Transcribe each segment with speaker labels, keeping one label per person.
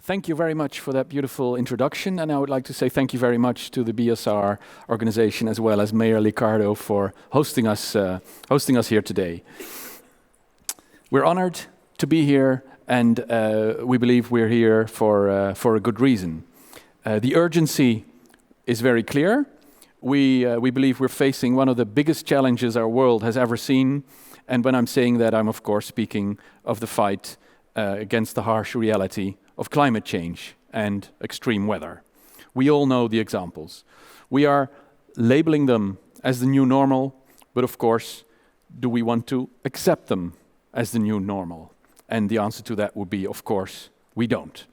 Speaker 1: Thank you very much for that beautiful introduction, and I would like to say thank you very much to the BSR organization as well as Mayor Liccardo for hosting us here today. We're honored to be here, and we believe we're here for a good reason. The urgency is very clear. We believe we're facing one of the biggest challenges our world has ever seen, and when I'm saying that, I'm of course speaking of the fight against the harsh reality of climate change and extreme weather. We all know the examples. We are labeling them as the new normal, but of course, do we want to accept them as the new normal? And the answer to that would be, of course, we don't.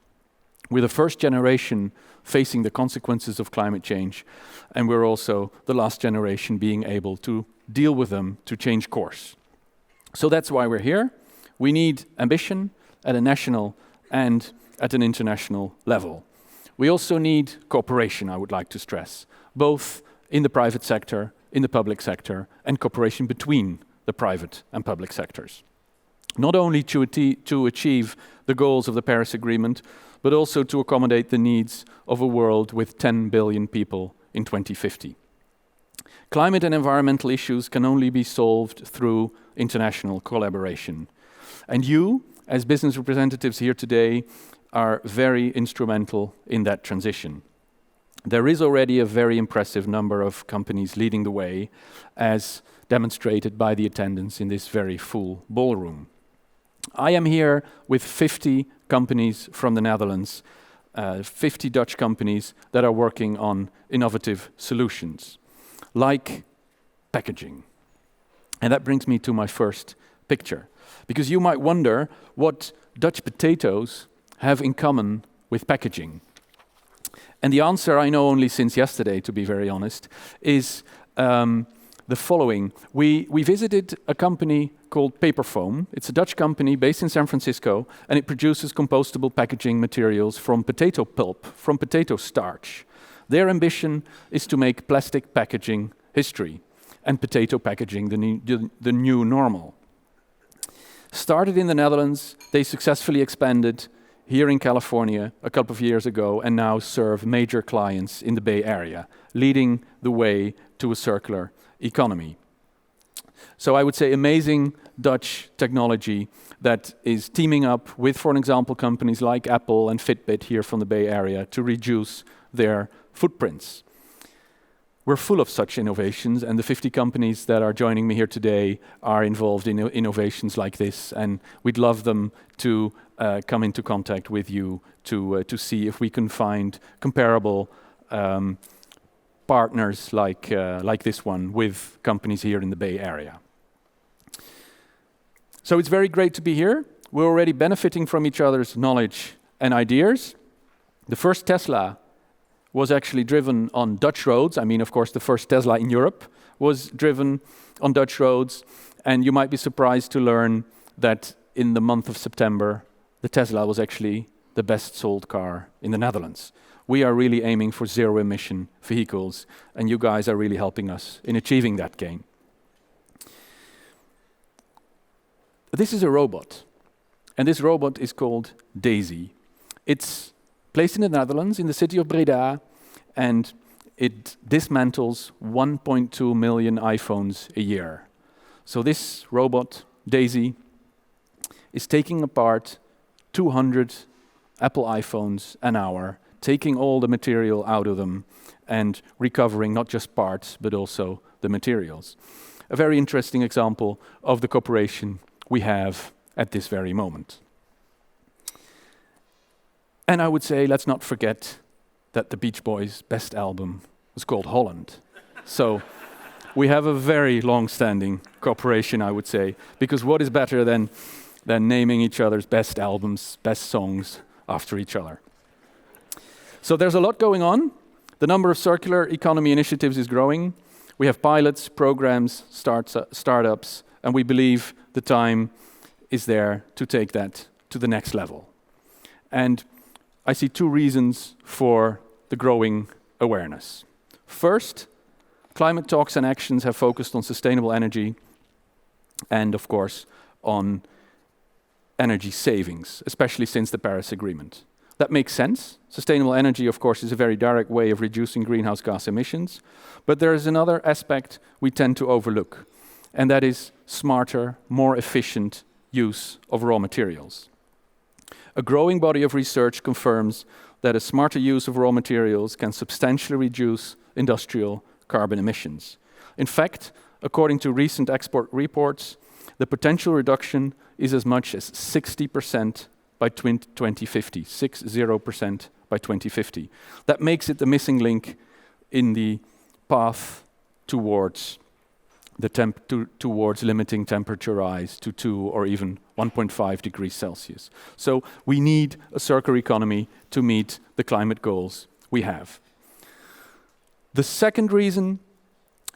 Speaker 1: We're the first generation facing the consequences of climate change, and we're also the last generation being able to deal with them, to change course. So that's why we're here. We need ambition at a national and at an international level. We also need cooperation, I would like to stress, both in the private sector, in the public sector, and cooperation between the private and public sectors. Not only to achieve the goals of the Paris Agreement, but also to accommodate the needs of a world with 10 billion people in 2050. Climate and environmental issues can only be solved through international collaboration. And you, as business representatives here today, are very instrumental in that transition. There is already a very impressive number of companies leading the way, as demonstrated by the attendance in this very full ballroom. I am here with 50 companies from the Netherlands, 50 Dutch companies that are working on innovative solutions, like packaging. And that brings me to my first picture, because you might wonder what Dutch potatoes have in common with packaging. And the answer, I know only since yesterday, to be very honest, is the following. We visited a company called Paperfoam. It's a Dutch company based in San Francisco, and it produces compostable packaging materials from potato pulp, from potato starch. Their ambition is to make plastic packaging history, and potato packaging the new normal. Started in the Netherlands, they successfully expanded here in California a couple of years ago and now serve major clients in the Bay Area, leading the way to a circular economy. So I would say amazing Dutch technology that is teaming up with, for example, companies like Apple and Fitbit here from the Bay Area to reduce their footprints. We're full of such innovations, and the 50 companies that are joining me here today are involved in innovations like this, and we'd love them to come into contact with you to see if we can find comparable partners like this one with companies here in the Bay Area. So it's very great to be here. We're already benefiting from each other's knowledge and ideas. The first Tesla was actually driven on Dutch roads. I mean, of course, the first Tesla in Europe was driven on Dutch roads. And you might be surprised to learn that in the month of September, the Tesla was actually the best sold car in the Netherlands. We are really aiming for zero-emission vehicles, and you guys are really helping us in achieving that gain. This is a robot, and this robot is called Daisy. It's placed in the Netherlands, in the city of Breda, and it dismantles 1.2 million iPhones a year. So this robot, Daisy, is taking apart 200 Apple iPhones an hour, taking all the material out of them and recovering not just parts, but also the materials. A very interesting example of the cooperation we have at this very moment. And I would say, let's not forget that the Beach Boys' best album was called Holland. So we have a very long-standing cooperation, I would say, because what is better than naming each other's best albums, best songs after each other? So there's a lot going on. The number of circular economy initiatives is growing. We have pilots, programs, startups, and we believe the time is there to take that to the next level. And I see two reasons for the growing awareness. First, climate talks and actions have focused on sustainable energy and, of course, on energy savings, especially since the Paris Agreement. That makes sense. Sustainable energy, of course, is a very direct way of reducing greenhouse gas emissions. But there is another aspect we tend to overlook, and that is smarter, more efficient use of raw materials. A growing body of research confirms that a smarter use of raw materials can substantially reduce industrial carbon emissions. In fact, according to recent export reports, the potential reduction is as much as 60% by 2050, 60% by 2050. That makes it the missing link in the path towards towards limiting temperature rise to 2 or even 1.5 degrees Celsius. So we need a circular economy to meet the climate goals we have. The second reason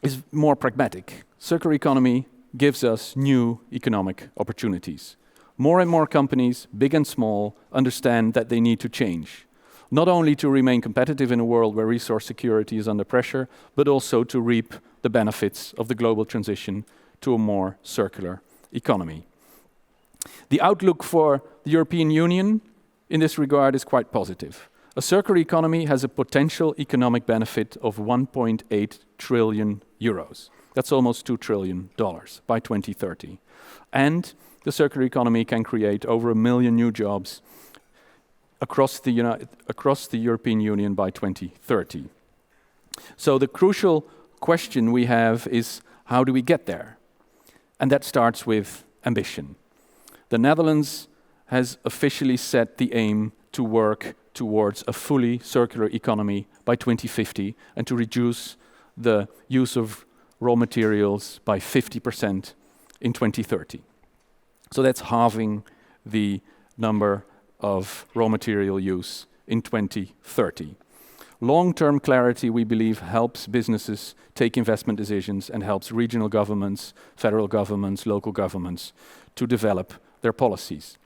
Speaker 1: is more pragmatic. Circular economy gives us new economic opportunities. More and more companies, big and small, understand that they need to change, not only to remain competitive in a world where resource security is under pressure, but also to reap the benefits of the global transition to a more circular economy. The outlook for the European Union in this regard is quite positive. A circular economy has a potential economic benefit of 1.8 trillion euros. That's almost $2 trillion by 2030. And the circular economy can create over 1 million new jobs across the European Union by 2030. So the crucial question we have is, how do we get there? And that starts with ambition. The Netherlands has officially set the aim to work towards a fully circular economy by 2050 and to reduce the use of raw materials by 50% in 2030. So that's halving the number of raw material use in 2030. Long-term clarity, we believe, helps businesses take investment decisions and helps regional governments, federal governments, local governments to develop their policies.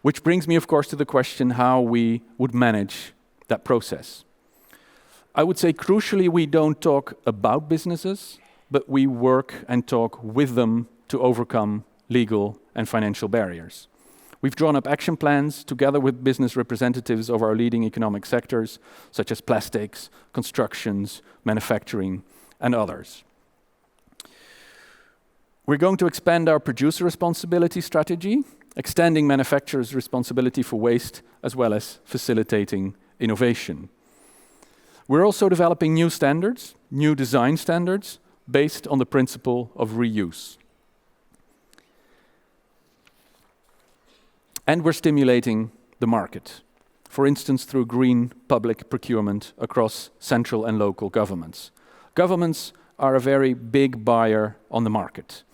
Speaker 1: Which brings me, of course, to the question how we would manage that process. I would say, crucially, we don't talk about businesses, but we work and talk with them to overcome legal and financial barriers. We've drawn up action plans together with business representatives of our leading economic sectors, such as plastics, constructions, manufacturing, and others. We're going to expand our producer responsibility strategy, extending manufacturers' responsibility for waste, as well as facilitating innovation. We're also developing new standards, new design standards, based on the principle of reuse. And we're stimulating the market, for instance, through green public procurement across central and local governments. Governments are a very big buyer on the market.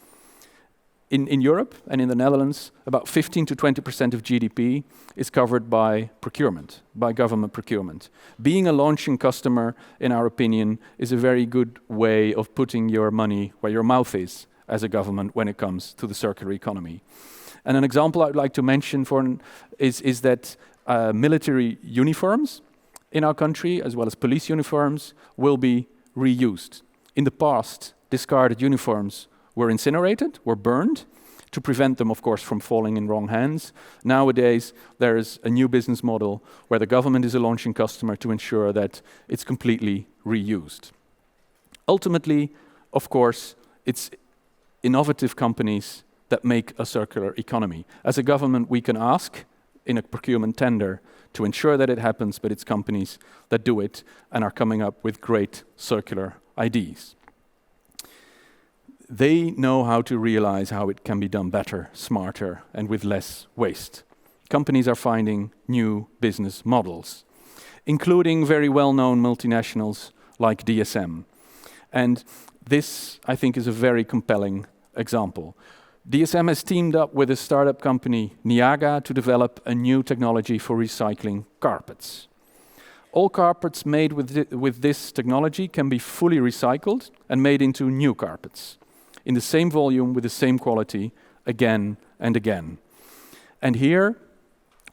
Speaker 1: In Europe and in the Netherlands, about 15 to 20% of GDP is covered by procurement, by government procurement. Being a launching customer, in our opinion, is a very good way of putting your money where your mouth is as a government when it comes to the circular economy. And an example I'd like to mention is that military uniforms in our country, as well as police uniforms, will be reused. In the past, discarded uniforms were incinerated, were burned, to prevent them, of course, from falling in wrong hands. Nowadays, there is a new business model where the government is a launching customer to ensure that it's completely reused. Ultimately, of course, it's innovative companies that make a circular economy. As a government, we can ask in a procurement tender to ensure that it happens, but it's companies that do it and are coming up with great circular ideas. They know how to realize how it can be done better, smarter, and with less waste. Companies are finding new business models, including very well-known multinationals like DSM. And this, I think, is a very compelling example. DSM has teamed up with a startup company, Niaga, to develop a new technology for recycling carpets. All carpets made with this technology can be fully recycled and made into new carpets, in the same volume, with the same quality, again and again. And here,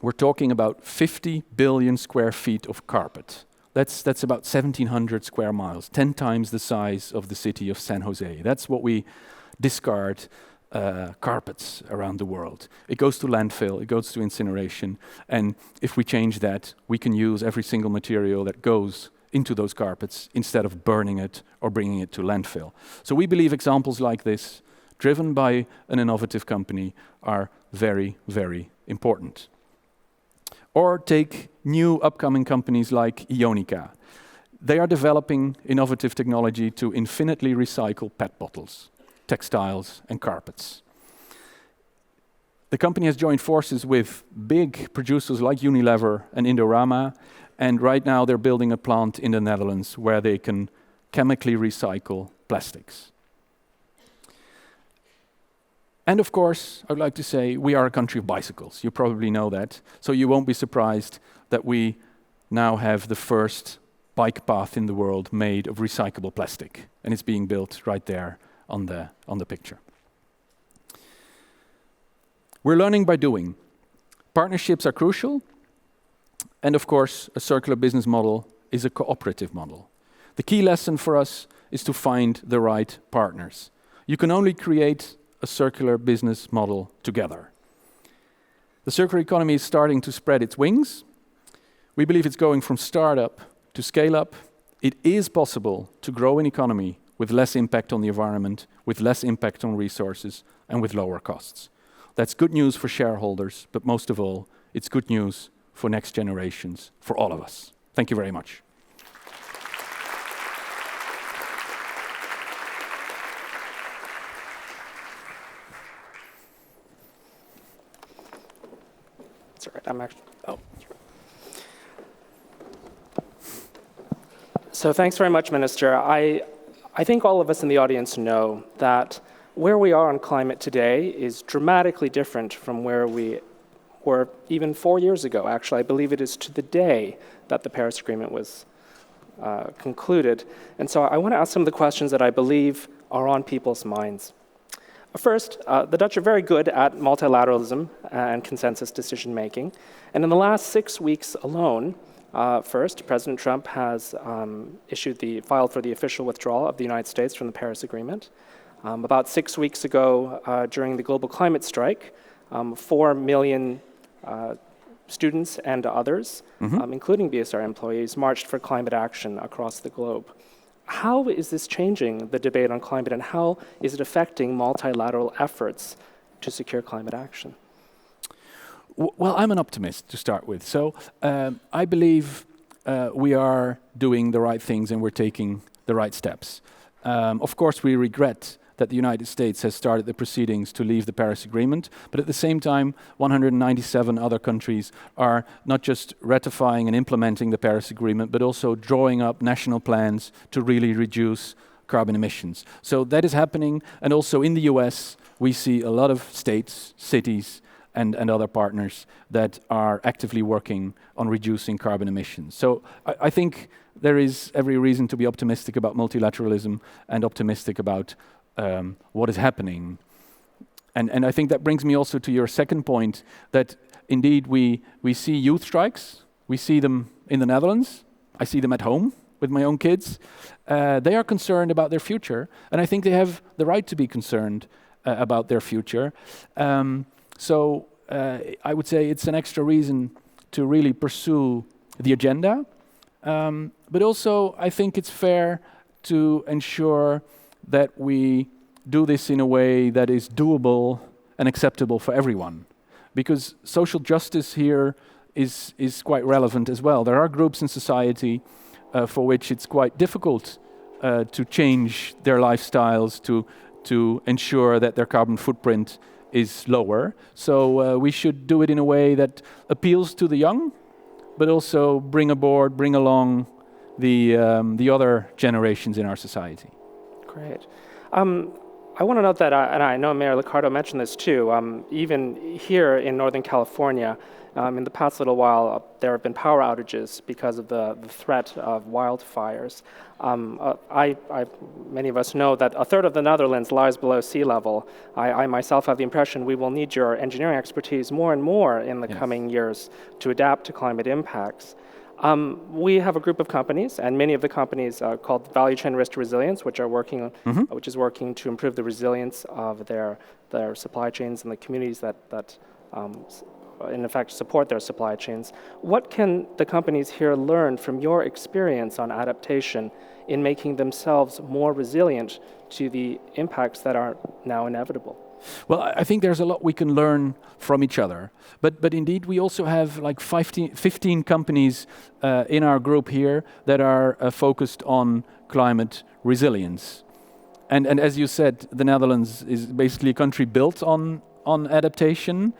Speaker 1: we're talking about 50 billion square feet of carpet. That's about 1,700 square miles, 10 times the size of the city of San Jose. That's what we discard carpets around the world. It goes to landfill, it goes to incineration, and if we change that, we can use every single material that goes into those carpets instead of burning it or bringing it to landfill. So we believe examples like this, driven by an innovative company, are very, very important. Or take new upcoming companies like Ionica. They are developing innovative technology to infinitely recycle PET bottles, textiles, and carpets. The company has joined forces with big producers like Unilever and Indorama, and right now they're building a plant in the Netherlands where they can chemically recycle plastics. And of course, I would like to say we are a country of bicycles. You probably know that, so you won't be surprised that we now have the first bike path in the world made of recyclable plastic, and it's being built right there on the picture. We're learning by doing. Partnerships are crucial, and of course, a circular business model is a cooperative model. The key lesson for us is to find the right partners. You can only create a circular business model together. The circular economy is starting to spread its wings. We believe it's going from startup to scale up. It is possible to grow an economy with less impact on the environment, with less impact on resources, and with lower costs. That's good news for shareholders, but most of all, it's good news for next generations, for all of us. Thank you very much.
Speaker 2: That's all right, I'm actually, So thanks very much, Minister. I think all of us in the audience know that where we are on climate today is dramatically different from where we were even 4 years ago. Actually, I believe it is to the day that the Paris Agreement was concluded. And so I want to ask some of the questions that I believe are on people's minds. First, the Dutch are very good at multilateralism and consensus decision-making. And in the last 6 weeks alone, first, President Trump has filed for the official withdrawal of the United States from the Paris Agreement. About 6 weeks ago, during the global climate strike, 4 million students and others, including BSR employees, marched for climate action across the globe. How is this changing the debate on climate, and how is it affecting multilateral efforts to secure climate action?
Speaker 1: Well, I'm an optimist to start with. So I believe we are doing the right things and we're taking the right steps. Of course, we regret that the United States has started the proceedings to leave the Paris Agreement, but at the same time, 197 other countries are not just ratifying and implementing the Paris Agreement, but also drawing up national plans to really reduce carbon emissions. So that is happening, and also in the US, we see a lot of states, cities, and other partners that are actively working on reducing carbon emissions. So I think there is every reason to be optimistic about multilateralism and optimistic about what is happening. And I think that brings me also to your second point, that indeed we see youth strikes. We see them in the Netherlands. I see them at home with my own kids. They are concerned about their future, and I think they have the right to be concerned about their future. So I would say it's an extra reason to really pursue the agenda. But also, I think it's fair to ensure that we do this in a way that is doable and acceptable for everyone. Because social justice here is quite relevant as well. There are groups in society for which it's quite difficult to change their lifestyles, to ensure that their carbon footprint is lower. So we should do it in a way that appeals to the young, but also bring along the other generations in our society.
Speaker 2: Great. I want to note that, and I know Mayor Liccardo mentioned this too, even here in Northern California, in the past little while, there have been power outages because of the threat of wildfires. Many of us know that a third of the Netherlands lies below sea level. I myself have the impression we will need your engineering expertise more and more in the coming years to adapt to climate impacts. We have a group of companies, and many of the companies called Value Chain Risk to Resilience, which are working on, which is working to improve the resilience of their supply chains and the communities that in effect support their supply chains. What can the companies here learn from your experience on adaptation in making themselves more resilient to the impacts that are now inevitable?
Speaker 1: Well, I think there's a lot we can learn from each other. But indeed, we also have like 15 companies in our group here that are focused on climate resilience. And as you said, the Netherlands is basically a country built on adaptation.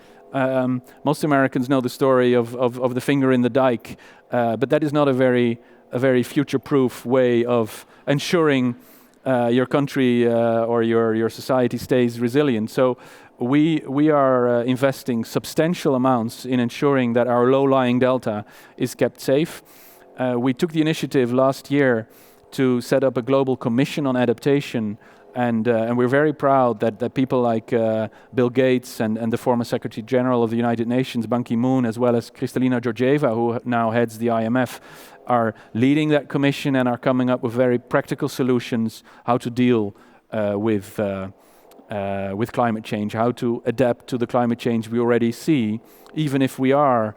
Speaker 1: Most Americans know the story of the finger in the dike, but that is not a very future-proof way of ensuring your country or your society stays resilient. So we are investing substantial amounts in ensuring that our low-lying delta is kept safe. We took the initiative last year to set up a global commission on adaptation, and we're very proud that people like Bill Gates and the former Secretary General of the United Nations, Ban Ki-moon, as well as Kristalina Georgieva, who now heads the IMF, are leading that commission and are coming up with very practical solutions how to deal with climate change, how to adapt to the climate change we already see, even if we are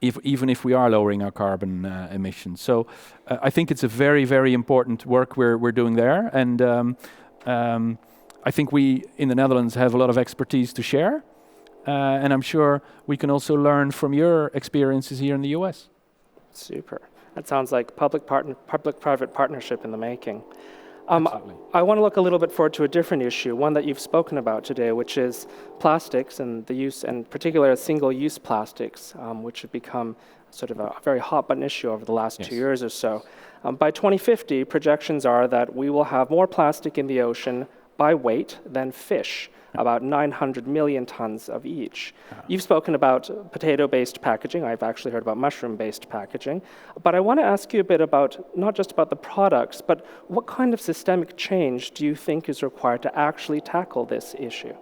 Speaker 1: even if we are lowering our carbon emissions. So I think it's a very important work we're doing there, and I think we in the Netherlands have a lot of expertise to share, and I'm sure we can also learn from your experiences here in the US.
Speaker 2: Super. That sounds like public-private partnership in the making.
Speaker 1: Absolutely.
Speaker 2: I want to look a little bit forward to a different issue, one that you've spoken about today, which is plastics and the use, and particularly single-use plastics, which have become sort of a very hot-button issue over the last 2 years or so. By 2050, projections are that we will have more plastic in the ocean by weight than fish, about 900 million tons of each. You've spoken about potato-based packaging. I've actually heard about mushroom-based packaging. But I want to ask you a bit about, not just about the products, but what kind of systemic change do you think is required to actually tackle this issue?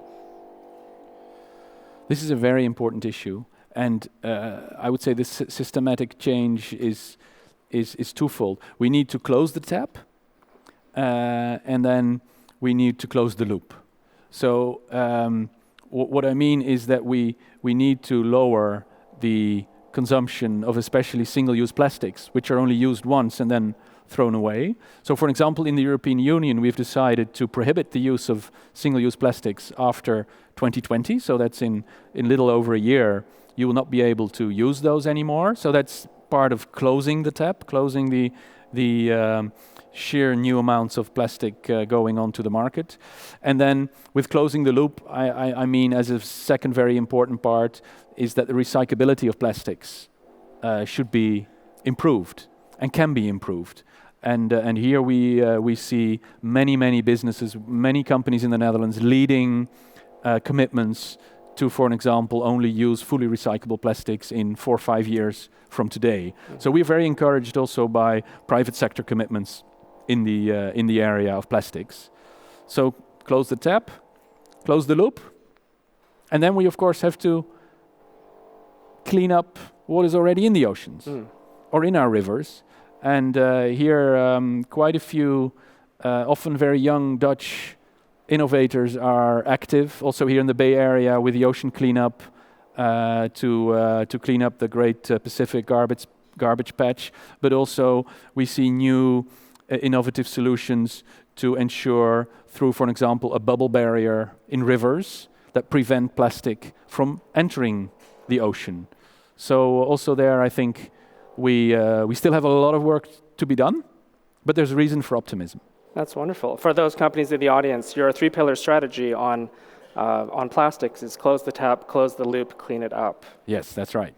Speaker 1: This is a very important issue, and I would say this systematic change is twofold. We need to close the tap, and then we need to close the loop. So what I mean is that we need to lower the consumption of especially single-use plastics, which are only used once and then thrown away. So for example, in the European Union, we've decided to prohibit the use of single-use plastics after 2020. So that's in little over a year, you will not be able to use those anymore. So that's part of closing the tap, closing the sheer new amounts of plastic going onto the market. And then with closing the loop, I mean as a second very important part is that the recyclability of plastics should be improved and can be improved. And here we see many businesses, many companies in the Netherlands leading commitments to, for an example, only use fully recyclable plastics in 4 or 5 years from today. So we're very encouraged also by private sector commitments in the area of plastics. So close the tap, close the loop, and then we of course have to clean up what is already in the oceans or in our rivers. And here quite a few often very young Dutch innovators are active, also here in the Bay Area with the ocean cleanup to clean up the Great Pacific garbage patch. But also we see new innovative solutions to ensure through, for example, a bubble barrier in rivers that prevent plastic from entering the ocean. So also there, I think we still have a lot of work to be done, but there's reason for optimism. That's wonderful. For those companies in the audience, your 3-pillar strategy on plastics is close the tap, close the loop, clean it up. Yes, that's right.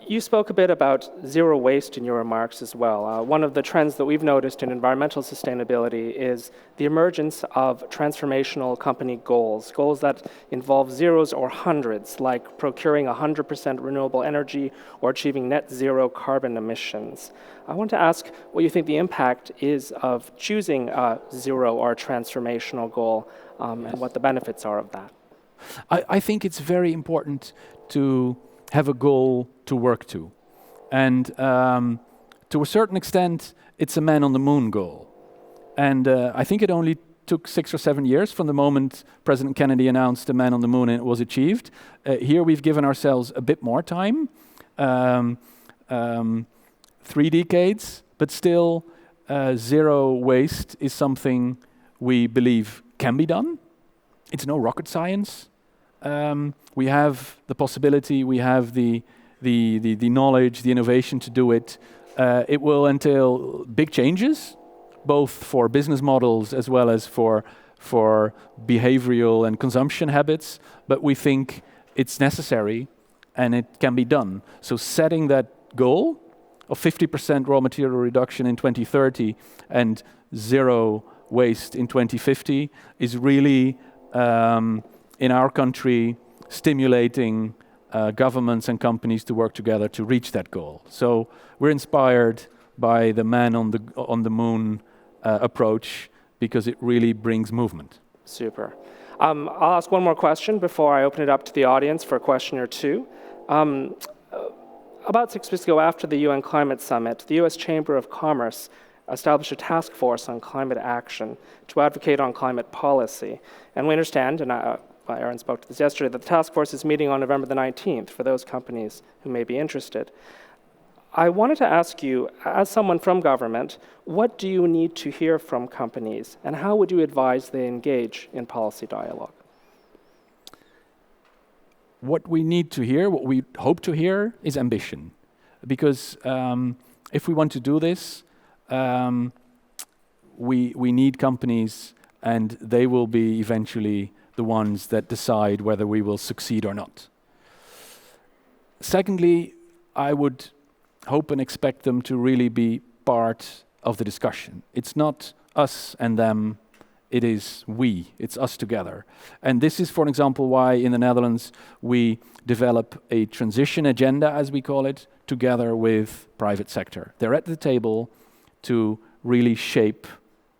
Speaker 1: You spoke a bit about zero waste in your remarks as well. One of the trends that we've noticed in environmental sustainability is the emergence of transformational company goals that involve zeros or hundreds, like procuring 100% renewable energy or achieving net zero carbon emissions. I want to ask what you think the impact is of choosing a zero or transformational goal and what the benefits are of that. I think it's very important to have a goal to work to. And to a certain extent, it's a man on the moon goal. And I think it only took 6 or 7 years from the moment President Kennedy announced the man on the moon and it was achieved. Here we've given ourselves a bit more time, 3 decades, but still zero waste is something we believe can be done. It's no rocket science. We have the possibility, we have the knowledge, the innovation to do it. It will entail big changes, both for business models as well as for behavioral and consumption habits, but we think it's necessary and it can be done. So setting that goal of 50% raw material reduction in 2030 and zero waste in 2050 is really, in our country, stimulating governments and companies to work together to reach that goal. So we're inspired by the man on the moon approach because it really brings movement.
Speaker 2: Super. I'll ask one more question before I open it up to the audience for a question or two. About 6 weeks ago, after the UN Climate Summit, the US Chamber of Commerce established a task force on climate action to advocate on climate policy. And we understand, and Aaron spoke to this yesterday, that the task force is meeting on November the 19th for those companies who may be interested. I wanted to ask you, as someone from government, what do you need to hear from companies, and how would you advise they engage in policy dialogue?
Speaker 1: What we need to hear, what we hope to hear, is ambition. Because if we want to do this, we need companies, and they will be eventually the ones that decide whether we will succeed or not. Secondly, I would hope and expect them to really be part of the discussion. It's not us and them, it is we, it's us together. And this is, for example, why in the Netherlands we develop a transition agenda, as we call it, together with private sector. They're at the table to really shape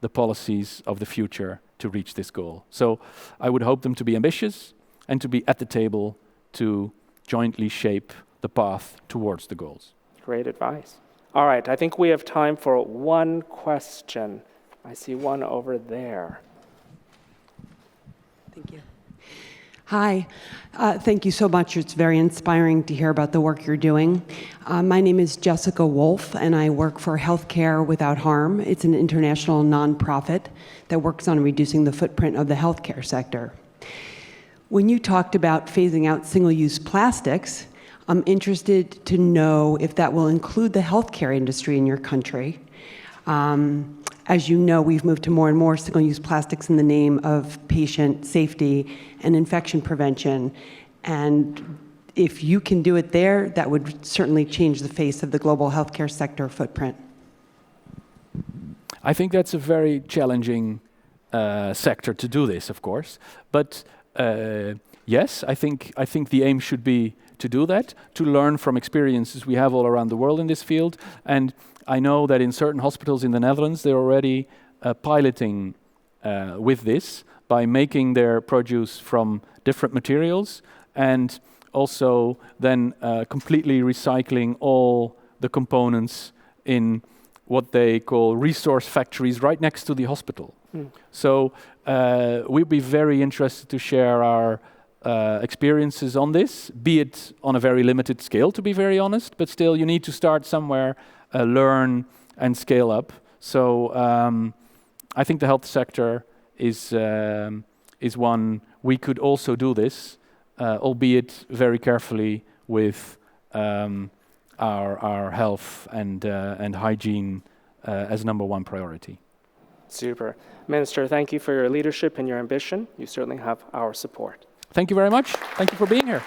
Speaker 1: the policies of the future to reach this goal. So I would hope them to be ambitious and to be at the table to jointly shape the path towards the goals.
Speaker 2: Great advice. All right, I think we have time for one question. I see one over there.
Speaker 3: Thank you. Hi, thank you so much. It's very inspiring to hear about the work you're doing. My name is Jessica Wolf, and I work for Healthcare Without Harm. It's an international nonprofit that works on reducing the footprint of the healthcare sector. When you talked about phasing out single-use plastics, I'm interested to know if that will include the healthcare industry in your country. As you know, we've moved to more and more single-use plastics in the name of patient safety and infection prevention. And if you can do it there, that would certainly change the face of the global healthcare sector footprint.
Speaker 1: I think that's a very challenging sector to do this, of course. But yes, I think the aim should be to do that, to learn from experiences we have all around the world in this field. And I know that in certain hospitals in the Netherlands, they're already piloting with this by making their produce from different materials and also then completely recycling all the components in what they call resource factories right next to the hospital. So we'd be very interested to share our experiences on this, be it on a very limited scale, to be very honest, but still you need to start somewhere, learn and scale up. So I think the health sector is one we could also do this, albeit very carefully with our health and hygiene as #1 priority.
Speaker 2: Super. Minister, thank you for your leadership and your ambition. You certainly have our support.
Speaker 1: Thank you very much. Thank you for being here.